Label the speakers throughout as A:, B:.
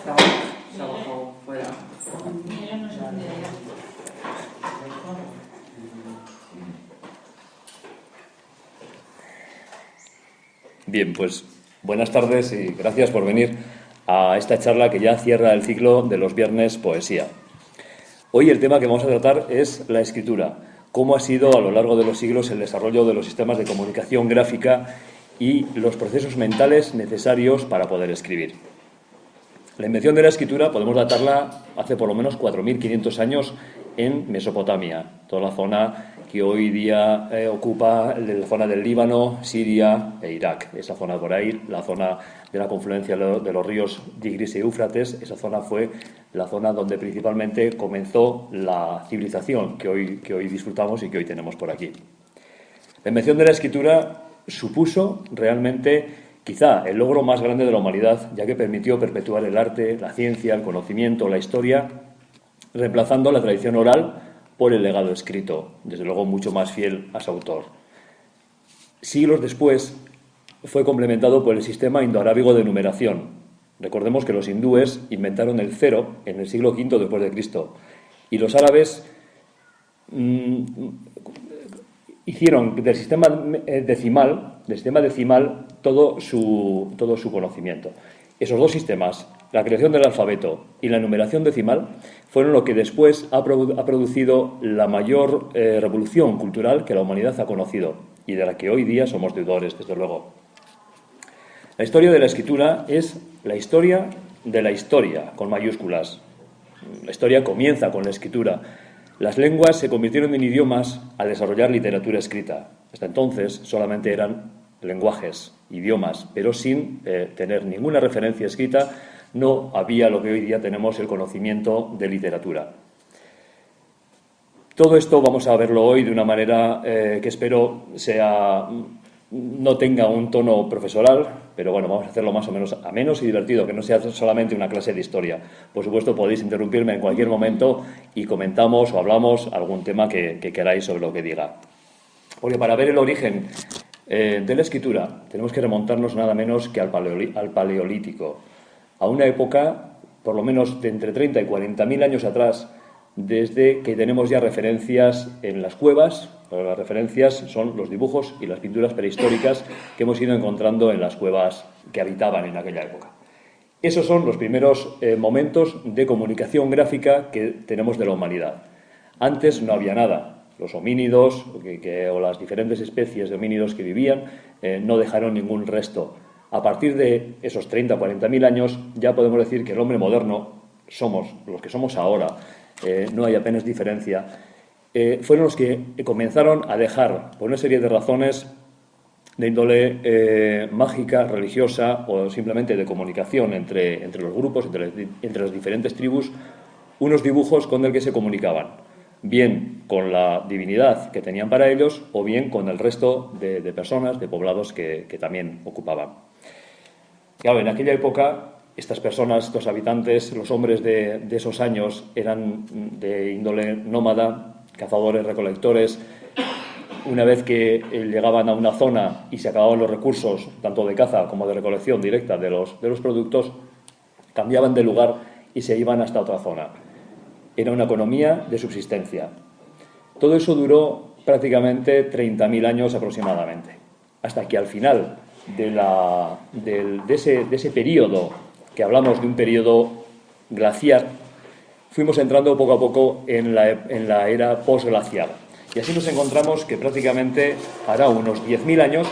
A: Se ha bajado fuera.
B: Bien, pues buenas tardes y gracias por venir a esta charla que ya cierra el ciclo de los viernes Poesía. Hoy el tema que vamos a tratar es la escritura, cómo ha sido a lo largo de los siglos el desarrollo de los sistemas de comunicación gráfica y los procesos mentales necesarios para poder escribir. La invención de la escritura podemos datarla hace por lo menos 4.500 años en Mesopotamia, toda la zona que hoy día ocupa la zona del Líbano, Siria e Irak. Esa zona por ahí, la zona de la confluencia de los ríos Tigris y Éufrates, esa zona fue la zona donde principalmente comenzó la civilización que hoy disfrutamos y que hoy tenemos por aquí. La invención de la escritura supuso realmente quizá el logro más grande de la humanidad, ya que permitió perpetuar el arte, la ciencia, el conocimiento, la historia, reemplazando la tradición oral por el legado escrito, desde luego mucho más fiel a su autor. Siglos después fue complementado por el sistema indoarábigo de numeración. Recordemos que los hindúes inventaron el cero en el siglo V después de Cristo y los árabes hicieron del sistema decimal todo su conocimiento. Esos dos sistemas, la creación del alfabeto y la numeración decimal, fueron lo que después ha producido la mayor revolución cultural que la humanidad ha conocido y de la que hoy día somos deudores, desde luego. La historia de la escritura es la historia de la historia, con mayúsculas. La historia comienza con la escritura. Las lenguas se convirtieron en idiomas al desarrollar literatura escrita. Hasta entonces solamente eran lenguajes, idiomas, pero sin tener ninguna referencia escrita, no había lo que hoy día tenemos, el conocimiento de literatura. Todo esto vamos a verlo hoy de una manera que espero no tenga un tono profesoral, pero bueno, vamos a hacerlo más o menos ameno y divertido, que no sea solamente una clase de historia. Por supuesto, podéis interrumpirme en cualquier momento y comentamos o hablamos algún tema que queráis sobre lo que diga. Porque para ver el origen de la escritura tenemos que remontarnos nada menos que al Paleolítico, a una época, por lo menos de entre 30 y 40.000 años atrás, desde que tenemos ya referencias en las cuevas. Las referencias son los dibujos y las pinturas prehistóricas que hemos ido encontrando en las cuevas que habitaban en aquella época. Esos son los primeros momentos de comunicación gráfica que tenemos de la humanidad. Antes no había nada. Los homínidos o las diferentes especies de homínidos que vivían no dejaron ningún resto. A partir de esos 30 o 40.000 años ya podemos decir que el hombre moderno somos los que somos ahora. No hay apenas diferencia. Fueron los que comenzaron a dejar, por una serie de razones de índole mágica, religiosa o simplemente de comunicación entre los grupos, entre las diferentes tribus, unos dibujos con el que se comunicaban, bien con la divinidad que tenían para ellos o bien con el resto de personas, de poblados que también ocupaban. Claro, en aquella época estas personas, estos habitantes, los hombres de esos años eran de índole nómada, cazadores, recolectores. Una vez que llegaban a una zona y se acababan los recursos, tanto de caza como de recolección directa de los productos, cambiaban de lugar y se iban hasta otra zona. Era una economía de subsistencia. Todo eso duró prácticamente 30.000 años aproximadamente, hasta que al final de ese periodo, que hablamos de un periodo glaciar, fuimos entrando poco a poco en la era posglacial. Y así nos encontramos que prácticamente hará unos 10.000 años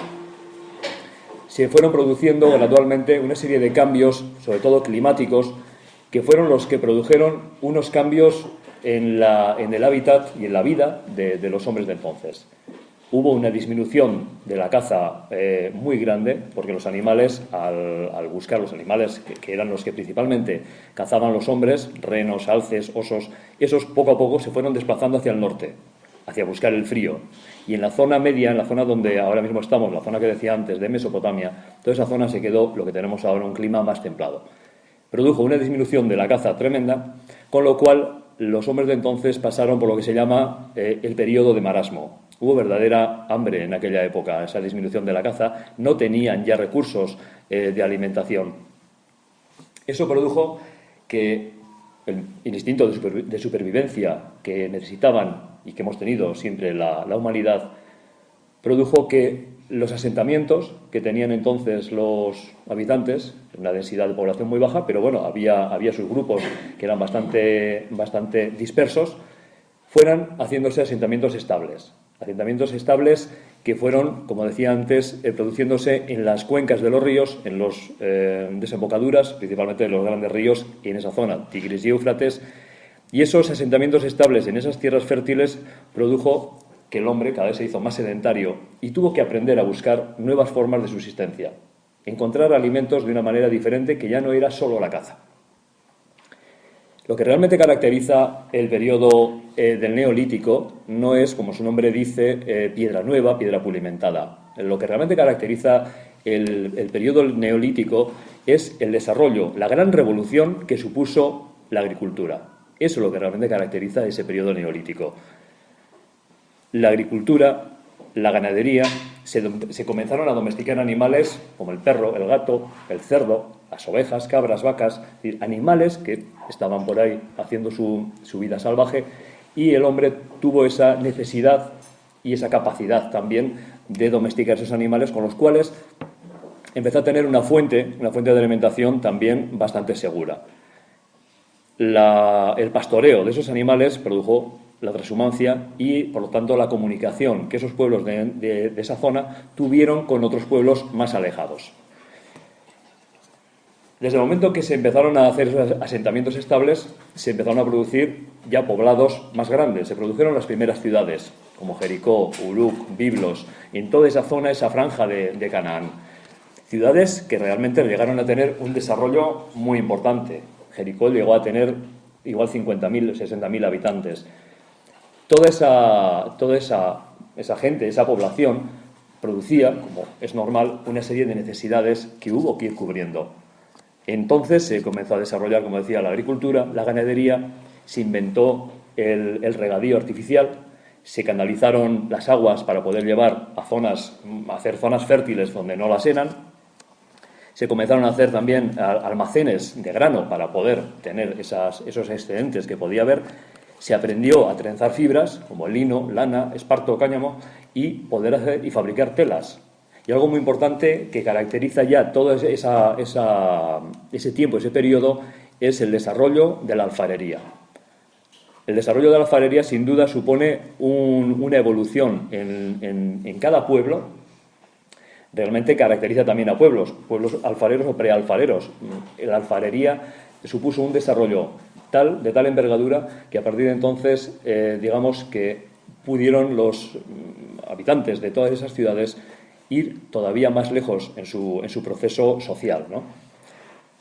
B: se fueron produciendo gradualmente una serie de cambios, sobre todo climáticos, que fueron los que produjeron unos cambios en el hábitat y en la vida de los hombres de entonces. Hubo una disminución de la caza muy grande, porque los animales, al buscar los animales que eran los que principalmente cazaban los hombres, renos, alces, osos, esos poco a poco se fueron desplazando hacia el norte, hacia buscar el frío. Y en la zona media, en la zona donde ahora mismo estamos, la zona que decía antes de Mesopotamia, toda esa zona se quedó lo que tenemos ahora, un clima más templado. Produjo una disminución de la caza tremenda, con lo cual los hombres de entonces pasaron por lo que se llama el periodo de marasmo. Hubo verdadera hambre en aquella época, esa disminución de la caza, no tenían ya recursos de alimentación. Eso produjo que el instinto de supervivencia que necesitaban y que hemos tenido siempre la humanidad produjo que los asentamientos que tenían entonces los habitantes, una densidad de población muy baja, pero bueno, había sus grupos que eran bastante dispersos, fueran haciéndose asentamientos estables. Asentamientos estables que fueron, como decía antes, produciéndose en las cuencas de los ríos, en las desembocaduras, principalmente de los grandes ríos, y en esa zona, Tigris y Éufrates. Y esos asentamientos estables en esas tierras fértiles produjo que el hombre cada vez se hizo más sedentario y tuvo que aprender a buscar nuevas formas de subsistencia, encontrar alimentos de una manera diferente que ya no era solo la caza. Lo que realmente caracteriza el periodo del Neolítico no es, como su nombre dice, piedra nueva, piedra pulimentada. Lo que realmente caracteriza el periodo neolítico es el desarrollo, la gran revolución que supuso la agricultura. Eso es lo que realmente caracteriza ese periodo neolítico. La agricultura, la ganadería, se comenzaron a domesticar animales como el perro, el gato, el cerdo, las ovejas, cabras, vacas, es decir, animales que estaban por ahí haciendo su vida salvaje, y el hombre tuvo esa necesidad y esa capacidad también de domesticar esos animales, con los cuales empezó a tener una fuente de alimentación también bastante segura. El pastoreo de esos animales produjo la transhumancia y, por lo tanto, la comunicación que esos pueblos de esa zona tuvieron con otros pueblos más alejados. Desde el momento que se empezaron a hacer esos asentamientos estables, se empezaron a producir ya poblados más grandes. Se produjeron las primeras ciudades, como Jericó, Uruk, Biblos, y en toda esa zona, esa franja de Canaán. Ciudades que realmente llegaron a tener un desarrollo muy importante. Jericó llegó a tener igual 50.000, 60.000 habitantes. Toda esa gente, esa población, producía, como es normal, una serie de necesidades que hubo que ir cubriendo. Entonces se comenzó a desarrollar, como decía, la agricultura, la ganadería, se inventó el regadío artificial, se canalizaron las aguas para poder llevar a hacer zonas fértiles donde no las eran. Se comenzaron a hacer también almacenes de grano para poder tener esos excedentes que podía haber. Se aprendió a trenzar fibras como lino, lana, esparto, cáñamo, y poder hacer y fabricar telas. Y algo muy importante que caracteriza ya todo ese tiempo, ese periodo, es el desarrollo de la alfarería. El desarrollo de la alfarería sin duda supone una evolución en cada pueblo. Realmente caracteriza también a pueblos alfareros o prealfareros. La alfarería supuso un desarrollo de tal envergadura que a partir de entonces, digamos que pudieron los habitantes de todas esas ciudades ir todavía más lejos en su proceso social, ¿no?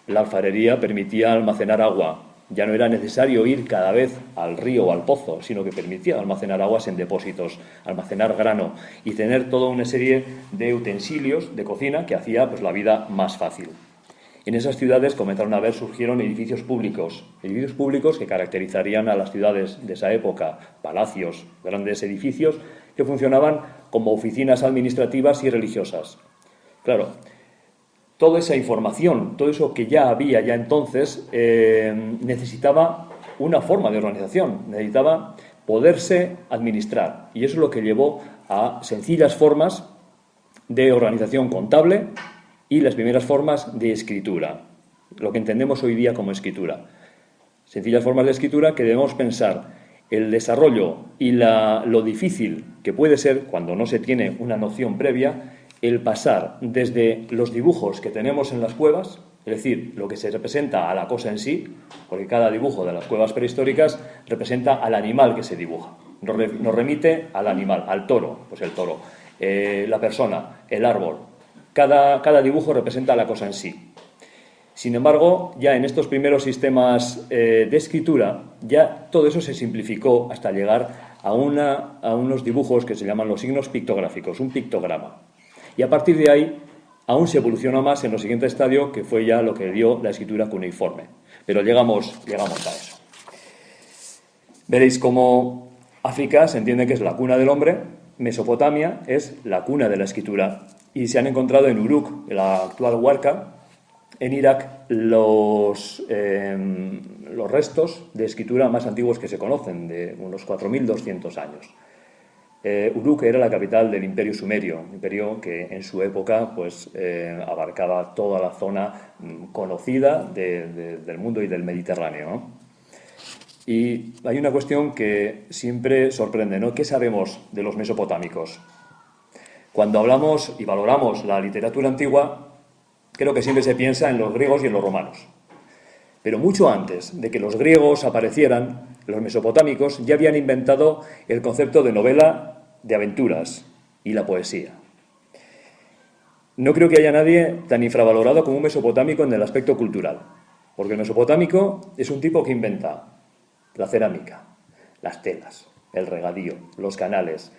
B: La alfarería permitía almacenar agua. Ya no era necesario ir cada vez al río o al pozo, sino que permitía almacenar aguas en depósitos, almacenar grano y tener toda una serie de utensilios de cocina que hacía pues la vida más fácil. En esas ciudades surgieron edificios públicos que caracterizarían a las ciudades de esa época, palacios, grandes edificios que funcionaban como oficinas administrativas y religiosas. Claro, toda esa información, todo eso que ya había ya entonces, necesitaba una forma de organización, necesitaba poderse administrar. Y eso es lo que llevó a sencillas formas de organización contable y las primeras formas de escritura, lo que entendemos hoy día como escritura. Sencillas formas de escritura que debemos pensar el desarrollo y lo difícil que puede ser, cuando no se tiene una noción previa, el pasar desde los dibujos que tenemos en las cuevas, es decir, lo que se representa a la cosa en sí, porque cada dibujo de las cuevas prehistóricas representa al animal que se dibuja. Nos remite al animal, al toro, pues el toro, la persona, el árbol. Cada dibujo representa a la cosa en sí. Sin embargo, ya en estos primeros sistemas de escritura, ya todo eso se simplificó hasta llegar a unos dibujos que se llaman los signos pictográficos, un pictograma. Y a partir de ahí, aún se evoluciona más en el siguiente estadio, que fue ya lo que dio la escritura cuneiforme. Pero llegamos a eso. Veréis cómo África se entiende que es la cuna del hombre, Mesopotamia es la cuna de la escritura. Y se han encontrado en Uruk, en la actual Huarca, en Irak, los los restos de escritura más antiguos que se conocen, de unos 4.200 años. Uruk era la capital del Imperio Sumerio, un imperio que en su época pues, abarcaba toda la zona conocida del mundo y del Mediterráneo, ¿no? Y hay una cuestión que siempre sorprende, ¿no? ¿Qué sabemos de los mesopotámicos? Cuando hablamos y valoramos la literatura antigua, creo que siempre se piensa en los griegos y en los romanos. Pero mucho antes de que los griegos aparecieran, los mesopotámicos ya habían inventado el concepto de novela de aventuras y la poesía. No creo que haya nadie tan infravalorado como un mesopotámico en el aspecto cultural, porque el mesopotámico es un tipo que inventa la cerámica, las telas, el regadío, los canales,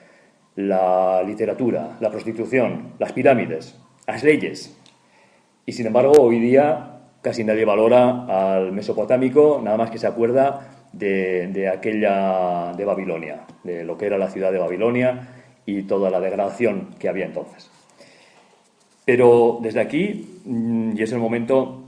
B: la literatura, la prostitución, las pirámides, las leyes. Y sin embargo, hoy día casi nadie valora al mesopotámico, nada más que se acuerda de aquella de Babilonia, de lo que era la ciudad de Babilonia y toda la degradación que había entonces. Pero desde aquí, y es el momento,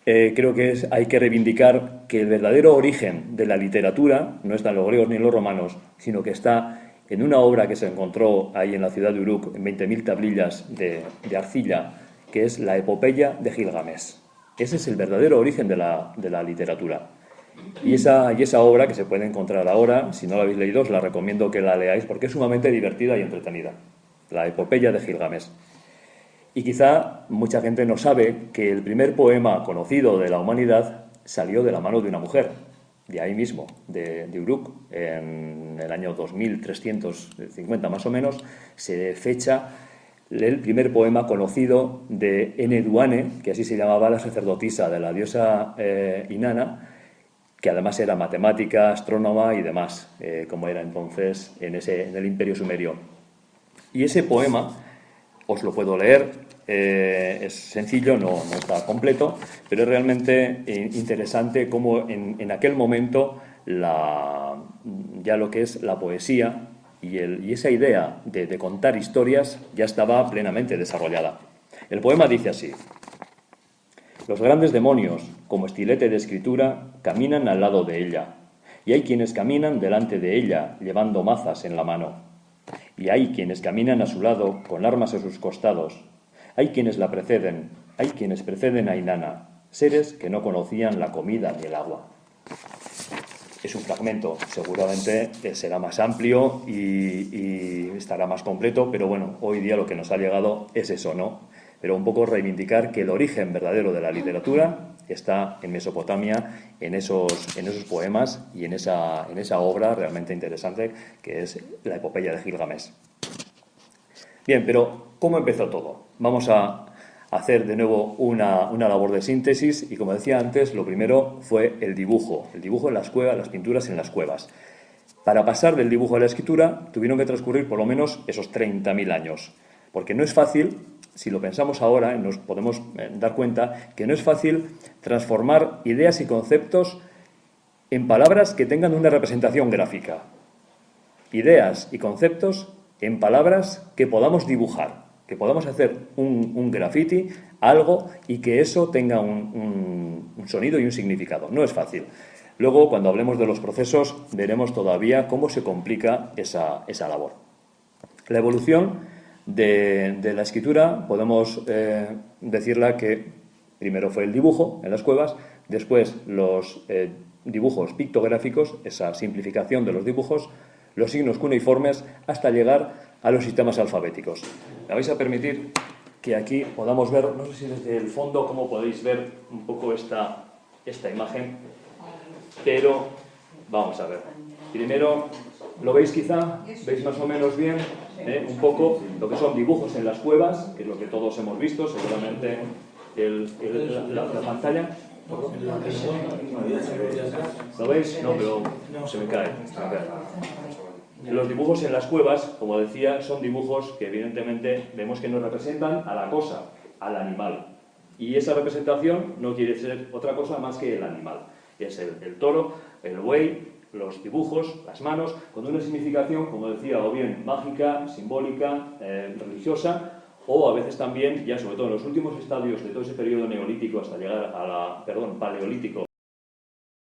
B: creo que hay que reivindicar que el verdadero origen de la literatura no está en los griegos ni en los romanos, sino que está en una obra que se encontró ahí en la ciudad de Uruk, en 20.000 tablillas de arcilla, que es la Epopeya de Gilgamesh. Ese es el verdadero origen de la literatura. Y esa obra, que se puede encontrar ahora, si no la habéis leído, os la recomiendo que la leáis porque es sumamente divertida y entretenida. La Epopeya de Gilgamesh. Y quizá mucha gente no sabe que el primer poema conocido de la humanidad salió de la mano de una mujer, de ahí mismo, de Uruk, en el año 2350 más o menos, se fecha el primer poema conocido de Enheduanne, que así se llamaba la sacerdotisa de la diosa Inanna, que además era matemática, astrónoma y demás, como era entonces en el Imperio Sumerio. Y ese poema, os lo puedo leer, es sencillo, no está completo, pero es realmente interesante cómo en aquel momento ya lo que es la poesía y esa idea de contar historias ya estaba plenamente desarrollada. El poema dice así: los grandes demonios, como estilete de escritura, caminan al lado de ella, y hay quienes caminan delante de ella, llevando mazas en la mano, y hay quienes caminan a su lado, con armas a sus costados, hay quienes la preceden, hay quienes preceden a Inanna, seres que no conocían la comida ni el agua. Es un fragmento, seguramente será más amplio y estará más completo, pero bueno, hoy día lo que nos ha llegado es eso, ¿no? Pero un poco reivindicar que el origen verdadero de la literatura está en Mesopotamia, en esos poemas y en esa obra realmente interesante que es la Epopeya de Gilgamesh. Bien, pero ¿cómo empezó todo? Vamos a hacer de nuevo una labor de síntesis y, como decía antes, lo primero fue el dibujo en las cuevas, las pinturas en las cuevas. Para pasar del dibujo a la escritura tuvieron que transcurrir por lo menos esos 30.000 años, porque no es fácil. Si lo pensamos ahora, nos podemos dar cuenta que no es fácil transformar ideas y conceptos en palabras que tengan una representación gráfica. Ideas y conceptos en palabras que podamos dibujar, que podamos hacer un graffiti, algo, y que eso tenga un sonido y un significado. No es fácil. Luego, cuando hablemos de los procesos, veremos todavía cómo se complica esa labor. La evolución de la escritura podemos decirla que primero fue el dibujo en las cuevas, después los dibujos pictográficos, esa simplificación de los dibujos, los signos cuneiformes, hasta llegar a los sistemas alfabéticos. Me vais a permitir que aquí podamos ver, no sé si desde el fondo cómo podéis ver un poco esta imagen, pero vamos a ver. Primero, ¿lo veis quizá? ¿Veis más o menos bien? Un poco lo que son dibujos en las cuevas, que es lo que todos hemos visto, seguramente la pantalla. ¿Lo veis? No, pero se me cae. Los dibujos en las cuevas, como decía, son dibujos que evidentemente vemos que nos representan a la cosa, al animal. Y esa representación no quiere ser otra cosa más que el animal. Es el toro, el buey, los dibujos, las manos, con una significación, como decía, o bien mágica, simbólica, religiosa, o a veces también, ya sobre todo en los últimos estadios de todo ese periodo neolítico hasta llegar paleolítico,